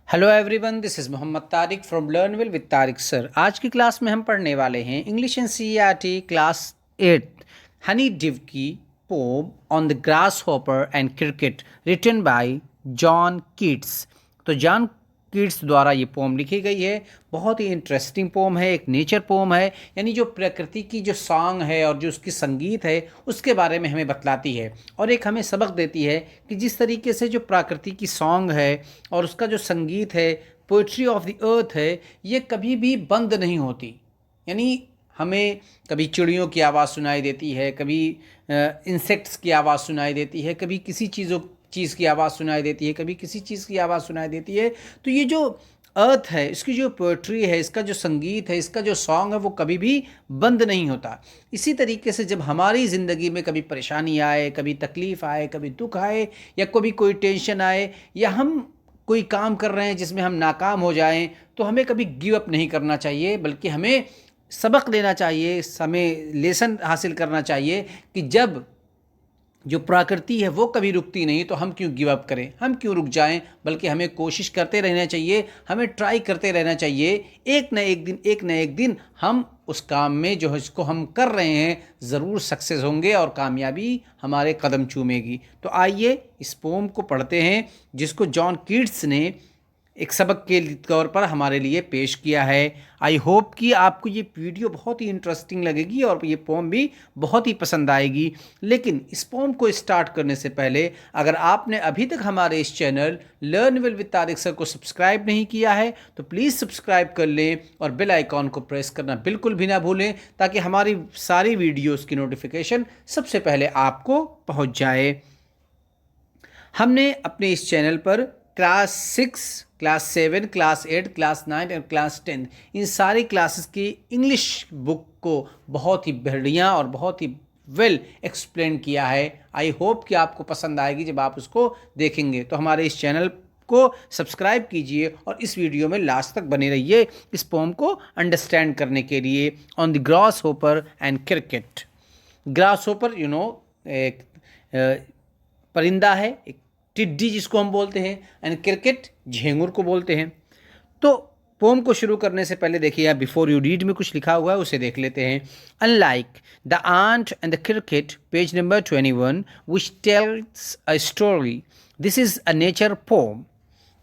Hello everyone, this is Mohammad Tariq from Learnvil with Tariq sir. आज की class में हम पढ़ने वाले हैं English and CERT class 8 honeydew की poem on the grasshopper and cricket written by John Keats. तो जॉन कीट्स द्वारा ये पोम लिखी गई है। बहुत ही इंटरेस्टिंग पोम है, एक नेचर पोम है, यानी जो प्रकृति की जो सॉन्ग है और जो उसकी संगीत है उसके बारे में हमें बतलाती है और एक हमें सबक देती है कि जिस तरीके से जो प्रकृति की सॉन्ग है और उसका जो संगीत है, पोइट्री ऑफ द अर्थ है, ये कभी भी बंद नहीं होती। यानी हमें कभी चिड़ियों की आवाज़ सुनाई देती है, कभी इंसेक्ट्स की आवाज़ सुनाई देती है, कभी किसी चीज़ की आवाज़ सुनाई देती है, कभी किसी चीज़ की आवाज़ सुनाई देती है। तो ये जो अर्थ है, इसकी जो पोएट्री है, इसका जो संगीत है, इसका जो सॉन्ग है, वो कभी भी बंद नहीं होता। इसी तरीके से जब हमारी ज़िंदगी में कभी परेशानी आए, कभी तकलीफ़ आए, कभी दुख आए, या कभी कोई टेंशन आए, या हम कोई काम कर रहे हैं जिसमें हम नाकाम हो जाएं, तो हमें कभी गिव अप नहीं करना चाहिए, बल्कि हमें सबक लेना चाहिए, हमें लेसन हासिल करना चाहिए कि जब जो प्रकृति है वो कभी रुकती नहीं, तो हम क्यों गिव अप करें, हम क्यों रुक जाएं, बल्कि हमें कोशिश करते रहना चाहिए, हमें ट्राई करते रहना चाहिए। एक न एक दिन हम उस काम में जो है इसको हम कर रहे हैं ज़रूर सक्सेस होंगे और कामयाबी हमारे कदम चूमेगी। तो आइए इस पोम को पढ़ते हैं जिसको जॉन कीट्स ने एक सबक के तौर पर हमारे लिए पेश किया है। आई होप कि आपको ये वीडियो बहुत ही इंटरेस्टिंग लगेगी और ये पोम भी बहुत ही पसंद आएगी। लेकिन इस पोम को स्टार्ट करने से पहले अगर आपने अभी तक हमारे इस channel learn will with Tariq sir को सब्सक्राइब नहीं किया है तो प्लीज़ सब्सक्राइब कर लें और बेल आइकॉन को प्रेस करना बिल्कुल भी ना भूलें, ताकि हमारी सारी वीडियोज़ की नोटिफिकेशन सबसे पहले आपको पहुँच जाए। हमने अपने इस चैनल पर क्लास 6, क्लास 7, क्लास 8, क्लास 9 और क्लास 10 इन सारी क्लासेस की इंग्लिश बुक को बहुत ही बढ़िया और बहुत ही वेल एक्सप्लेन किया है। आई होप कि आपको पसंद आएगी जब आप उसको देखेंगे। तो हमारे इस चैनल को सब्सक्राइब कीजिए और इस वीडियो में लास्ट तक बने रहिए इस पोम को अंडरस्टैंड करने के लिए। On the grasshopper and cricket. Grass hopper एक परिंदा है, एक टिड्डी जिसको हम बोलते हैं, एंड क्रिकेट झेंगुर को बोलते हैं। तो पोम को शुरू करने से पहले देखिए, यहाँ बिफोर यू रीड में कुछ लिखा हुआ है, उसे देख लेते हैं। Unlike the ant and the cricket, page number 21, which tells a story, this is a nature poem.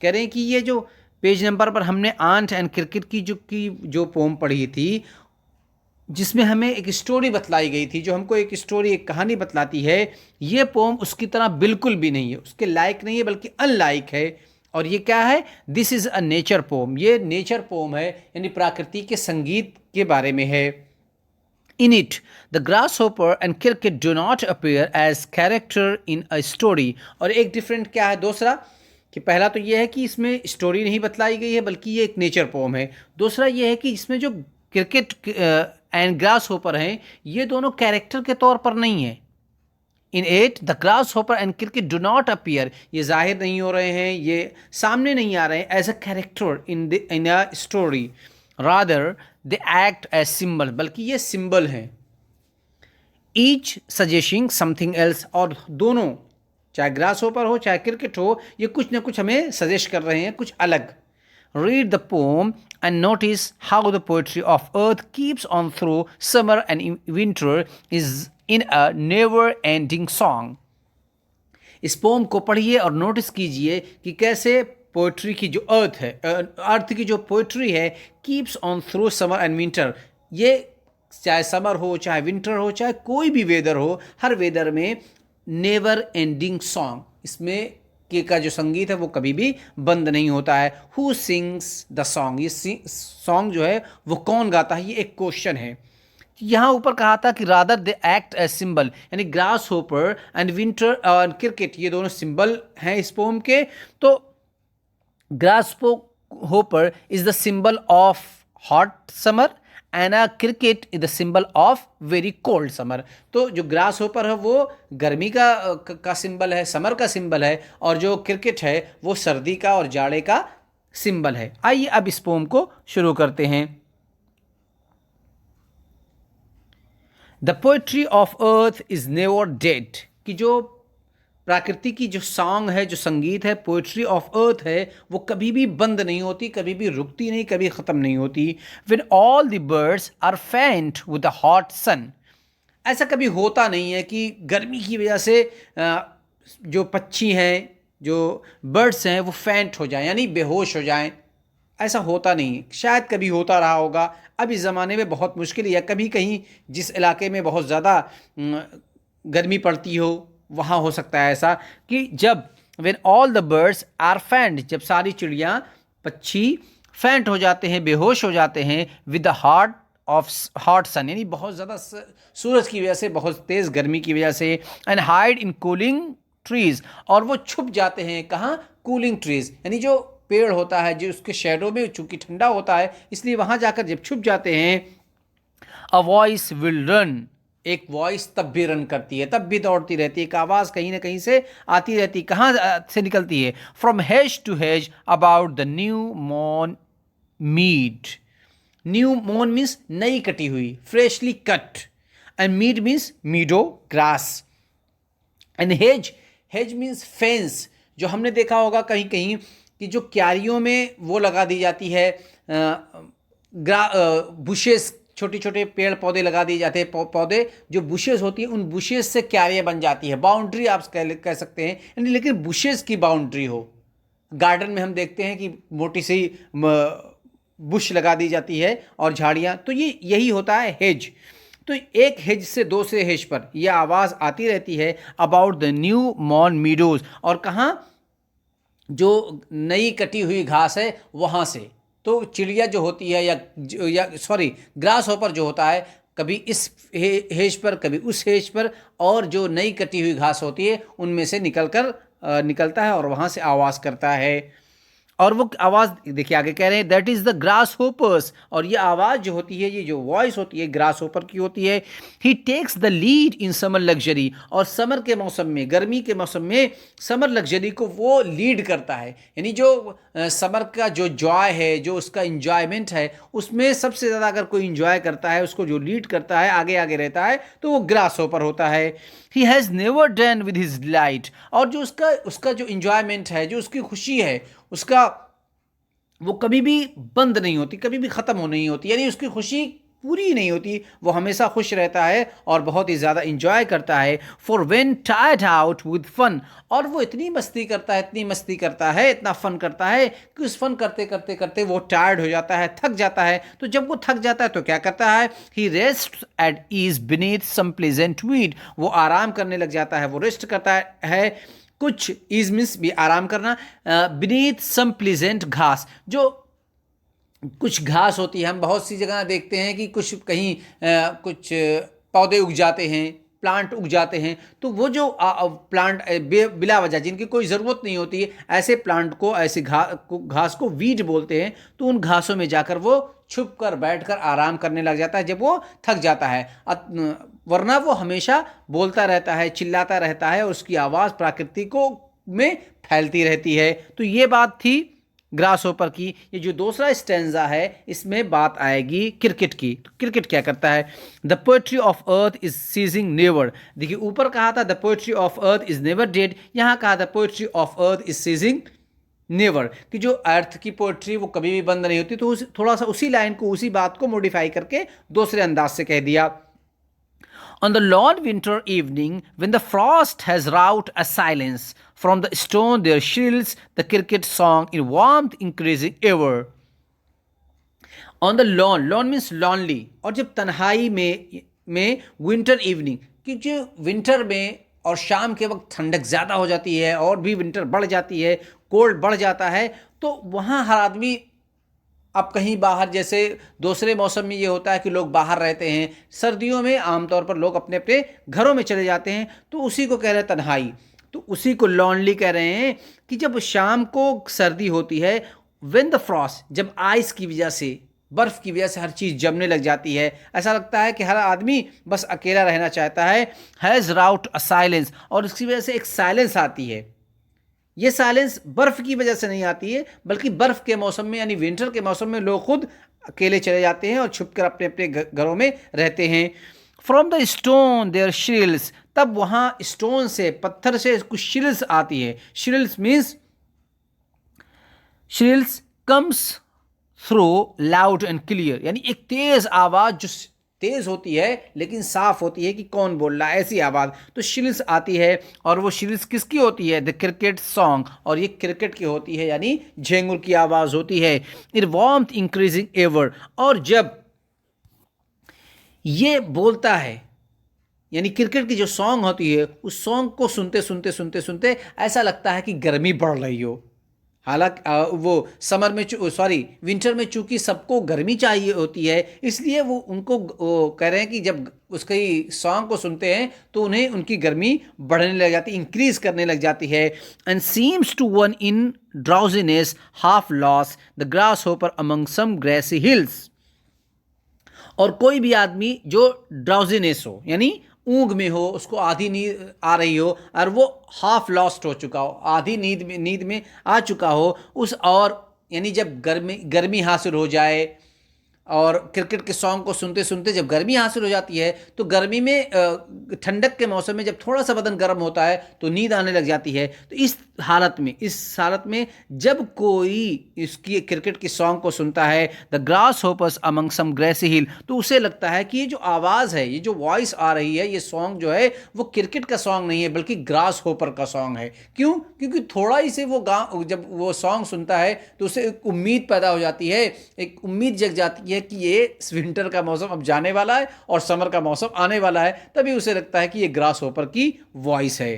कह रहे हैं कि ये जो पेज नंबर पर हमने आंट एंड क्रिकेट की जो पोम पढ़ी थी, जिसमें हमें एक स्टोरी बतलाई गई थी, जो हमको एक स्टोरी, एक कहानी बतलाती है, ये पोम उसकी तरह बिल्कुल भी नहीं है, उसके लायक नहीं है, बल्कि अनलाइक है। और ये क्या है? This is a nature poem. ये नेचर पोम है, यानी प्रकृति के संगीत के बारे में है। In it, the grasshopper and cricket do not appear as character in a story। और एक डिफरेंट क्या है दूसरा, कि पहला तो ये है कि इसमें स्टोरी नहीं बतलाई गई है, बल्कि ये एक नेचर पोम है। दूसरा ये है कि इसमें जो क्रिकेट एंड ग्रास होपर हैं, ये दोनों कैरेक्टर के तौर पर नहीं है। In at the grasshopper and cricket do not appear, ये जाहिर नहीं हो रहे हैं, ये सामने नहीं आ रहे हैं as a character in a story, rather they act as symbol, बल्कि ये सिंबल हैं। ईच सजेस्टिंग समथिंग एल्स, और दोनों, चाहे ग्रास होपर हो चाहे क्रिकेट हो, ये कुछ ना कुछ हमें सजेस्ट कर रहे हैं, कुछ अलग। Read the poem and notice how the poetry of earth keeps on through summer and winter is in a never-ending song। इस पोम को पढ़िए और नोटिस कीजिए कि कैसे पोएट्री की जो अर्थ की जो पोएट्री है, keeps on through summer and winter, ये चाहे समर हो, चाहे विंटर हो, चाहे कोई भी वेदर हो, हर वेदर में नेवर एंडिंग सॉन्ग, इसमें के का जो संगीत है वो कभी भी बंद नहीं होता है। हु सिंग्स द सॉन्ग, ये सॉन्ग जो है वो कौन गाता है, ये एक क्वेश्चन है। यहाँ ऊपर कहा था कि rather they act as symbol, यानी ग्रास होपर एंड विंटर और क्रिकेट ये दोनों सिंबल हैं इस पोम के। तो grasshopper is the symbol of hot summer and a cricket is the symbol of very cold summer. तो जो ग्रास होपर है वो गर्मी का सिंबल है, समर का सिंबल है, और जो क्रिकेट है वो सर्दी का और जाड़े का सिंबल है। आइए अब इस पोम को शुरू करते हैं। The poetry of earth is never dead, कि जो प्रकृति की जो सॉन्ग है, जो संगीत है, पोइट्री ऑफ अर्थ है, वो कभी भी बंद नहीं होती, कभी भी रुकती नहीं, कभी ख़त्म नहीं होती. When all the birds are faint with the hot sun. ऐसा कभी होता नहीं है कि गर्मी की वजह से जो पक्षी हैं, जो बर्ड्स हैं, वो फैंट हो जाएं, यानी बेहोश हो जाएं. ऐसा होता नहीं है. शायद कभी होता रहा होगा, अब इस ज़माने में बहुत मुश्किल, या कभी कहीं जिस इलाके में बहुत ज़्यादा गर्मी पड़ती हो वहाँ हो सकता है ऐसा कि जब when all the birds are faint, जब सारी चिड़ियाँ, पक्षी फैंट हो जाते हैं, बेहोश हो जाते हैं, विद द हॉट सन, यानी बहुत ज़्यादा सूरज की वजह से, बहुत तेज़ गर्मी की वजह से. And hide in cooling trees, और वो छुप जाते हैं कहाँ? कूलिंग ट्रीज, यानी जो पेड़ होता है, जो उसके शेडो में, चूंकि ठंडा होता है इसलिए वहाँ जाकर जब छुप जाते हैं. अ वॉइस विल रन, एक वॉइस तब भी रन करती है, तब भी दौड़ती रहती है, एक आवाज़ कहीं ना कहीं से आती रहती है. कहाँ से निकलती है? From hedge to hedge about the new मॉर्न मीड. न्यू मॉर्न मीन्स नई कटी हुई, freshly cut, and mead means meadow, grass. And hedge means fence, जो हमने देखा होगा कहीं कहीं कि जो क्यारियों में वो लगा दी जाती है, बुशेस, छोटे छोटे पेड़ पौधे लगा दिए जाते हैं, पौधे जो बुशेस होती है, उन बुशेस से क्यारियाँ बन जाती है. बाउंड्री आप कह सकते हैं, यानी लेकिन बुशेस की बाउंड्री हो. गार्डन में हम देखते हैं कि मोटी सी बुश लगा दी जाती है और झाड़ियाँ, तो ये यही होता है हेज. तो एक हेज से दूसरे हेज पर यह आवाज़ आती रहती है अबाउट द न्यू मॉर्न मीडोज, और कहाँ? जो नई कटी हुई घास है वहाँ से. तो चिड़िया जो होती है, या ग्रास हॉपर जो होता है, कभी इस हेज पर, कभी उस हेज पर, और जो नई कटी हुई घास होती है उनमें से निकलता है और वहाँ से आवाज़ करता है. और वो आवाज़ देखिए आगे कह रहे हैं, that is the grass hoppers, और ये आवाज़ जो होती है, ये जो वॉइस होती है, ग्रास होपर की होती है. He takes the lead in summer luxury, और समर के मौसम में, गर्मी के मौसम में समर लग्जरी को वो लीड करता है. यानी जो समर का जो जॉय है, जो उसका इंजॉयमेंट है, उसमें सबसे ज़्यादा अगर कोई इंजॉय करता है, उसको जो लीड करता है, आगे आगे रहता है, तो वो ग्रास होपर होता है. He has never done with his delight, और जो उसका जो इंजॉयमेंट है, जो उसकी खुशी है, उसका वो कभी भी बंद नहीं होती, कभी भी ख़त्म हो नहीं होती, यानी उसकी खुशी पूरी नहीं होती, वो हमेशा खुश रहता है और बहुत ही ज़्यादा इंजॉय करता है. For when tired out with fun, और वो इतनी मस्ती करता है, इतना फन करता है कि उस फन करते करते करते वो टायर्ड हो जाता है, थक जाता है. तो जब वो थक जाता है तो क्या करता है? He rests at ease beneath some pleasant weed, वो आराम करने लग जाता है, वो रेस्ट करता है. कुछ ईज मीन्स भी आराम करना, बीनीथ सम प्लीजेंट घास, जो कुछ घास होती है, हम बहुत सी जगह देखते हैं कि कुछ कहीं कुछ पौधे उग जाते हैं, प्लांट उग जाते हैं, तो वो जो प्लांट बिला वजह, जिनकी कोई ज़रूरत नहीं होती है, ऐसे प्लांट को, ऐसे घास को वीड बोलते हैं. तो उन घासों में जाकर वो छुप कर बैठ कर आराम करने लग जाता है जब वो थक जाता है. वरना वो हमेशा बोलता रहता है, चिल्लाता रहता है, और उसकी आवाज़ प्रकृति को में फैलती रहती है. तो ये बात थी ग्रास होपर की. ये जो दूसरा स्टेंजा है, इसमें बात आएगी क्रिकेट की. तो क्रिकेट क्या करता है? The poetry of earth is ceasing never. देखिए ऊपर कहा था the poetry of earth is never dead, यहाँ कहा the poetry of earth is ceasing never, कि जो अर्थ की पोएट्री वो कभी भी बंद नहीं होती. तो थोड़ा सा उसी लाइन को, उसी बात को मॉडिफाई करके दूसरे अंदाज से कह दिया. On the long winter evening, when the frost has wrought a silence, from the stone there shrills the cricket song in warmth increasing ever. On the lawn means lonely, और जब तन्हाई में विंटर इवनिंग, क्योंकि winter में और शाम के वक्त ठंडक ज़्यादा हो जाती है, और भी विंटर बढ़ जाती है, कोल्ड बढ़ जाता है, तो वहाँ हर आदमी, अब कहीं बाहर, जैसे दूसरे मौसम में ये होता है कि लोग बाहर रहते हैं, सर्दियों में आमतौर पर लोग अपने अपने घरों में चले जाते हैं, तो उसी को कह रहे हैं तन्हाई. तो उसी को लॉनली कह रहे हैं कि जब शाम को सर्दी होती है, व्हेन द फ्रॉस्ट, जब आइस की वजह से, बर्फ़ की वजह से हर चीज़ जमने लग जाती है, ऐसा लगता है कि हर आदमी बस अकेला रहना चाहता है. हैज़ राउट अ साइलेंस, और उसकी वजह से एक साइलेंस आती है. ये साइलेंस बर्फ़ की वजह से नहीं आती है, बल्कि बर्फ़ के मौसम में, यानी विंटर के मौसम में लोग खुद अकेले चले जाते हैं और छुपकर अपने अपने घरों में रहते हैं. फ्रॉम द स्टोन देयर श्रिल्स, तब वहाँ स्टोन से, पत्थर से कुछ श्रिल्स आती है. Shrills means, shrills comes through loud and clear, यानी एक तेज आवाज़ जो तेज होती है लेकिन साफ होती है कि कौन बोल रहा है, ऐसी आवाज़. तो श्रिल्स आती है, और वो श्रिल्स किसकी होती है? द क्रिकेट सॉन्ग, और ये क्रिकेट की होती है, यानी झिंगुर की आवाज़ होती है. इट वार्मथ इंक्रीजिंग एवर, और जब ये बोलता है, यानी क्रिकेट की जो सॉन्ग होती है, उस सॉन्ग को सुनते सुनते सुनते सुनते ऐसा लगता है कि गर्मी बढ़ रही हो. हालांकि वो समर में, सॉरी विंटर में, चूंकि सबको गर्मी चाहिए होती है, इसलिए वो उनको कह रहे हैं कि जब उसकी सॉन्ग को सुनते हैं तो उन्हें उनकी गर्मी बढ़ने लग जाती, इंक्रीज करने लग जाती है. And seems to one in drowsiness half lost the grasshopper among some grassy hills, और कोई भी आदमी जो ड्राउजीनेस हो, यानी ऊँग में हो, उसको आधी नींद आ रही हो, और वो हाफ लॉस्ट हो चुका हो, आधी नींद में आ चुका हो, उस, और यानी जब गर्मी हासिल हो जाए, और क्रिकेट के सॉन्ग को सुनते सुनते जब गर्मी हासिल हो जाती है, तो गर्मी में, ठंडक के मौसम में जब थोड़ा सा बदन गर्म होता है तो नींद आने लग जाती है. तो इस हालत में जब कोई इसकी क्रिकेट की सॉन्ग को सुनता है, the grass hoppers among some Gracy हिल, तो उसे लगता है कि ये जो आवाज़ है, ये जो वॉइस आ रही है, ये सॉन्ग जो है वो क्रिकेट का सॉन्ग नहीं है बल्कि ग्रास होपर का सॉन्ग है. क्यों? क्योंकि थोड़ा ही से वो जब वो सॉन्ग सुनता है तो उसे एक उम्मीद पैदा हो जाती है, एक उम्मीद जग जाती है कि ये विंटर का मौसम अब जाने वाला है और समर का मौसम आने वाला है. तभी उसे लगता है कि ये ग्रास होपर की वॉइस है.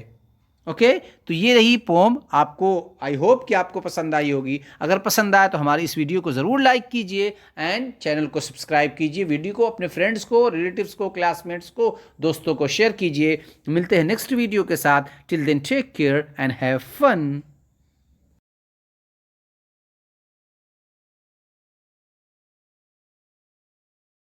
ओके, तो ये रही पोम. आपको, आई होप कि आपको पसंद आई होगी. अगर पसंद आया तो हमारी इस वीडियो को ज़रूर लाइक कीजिए एंड चैनल को सब्सक्राइब कीजिए. वीडियो को अपने फ्रेंड्स को, रिलेटिव्स को, क्लासमेट्स को, दोस्तों को शेयर कीजिए. मिलते हैं नेक्स्ट वीडियो के साथ. Till then take care and have fun.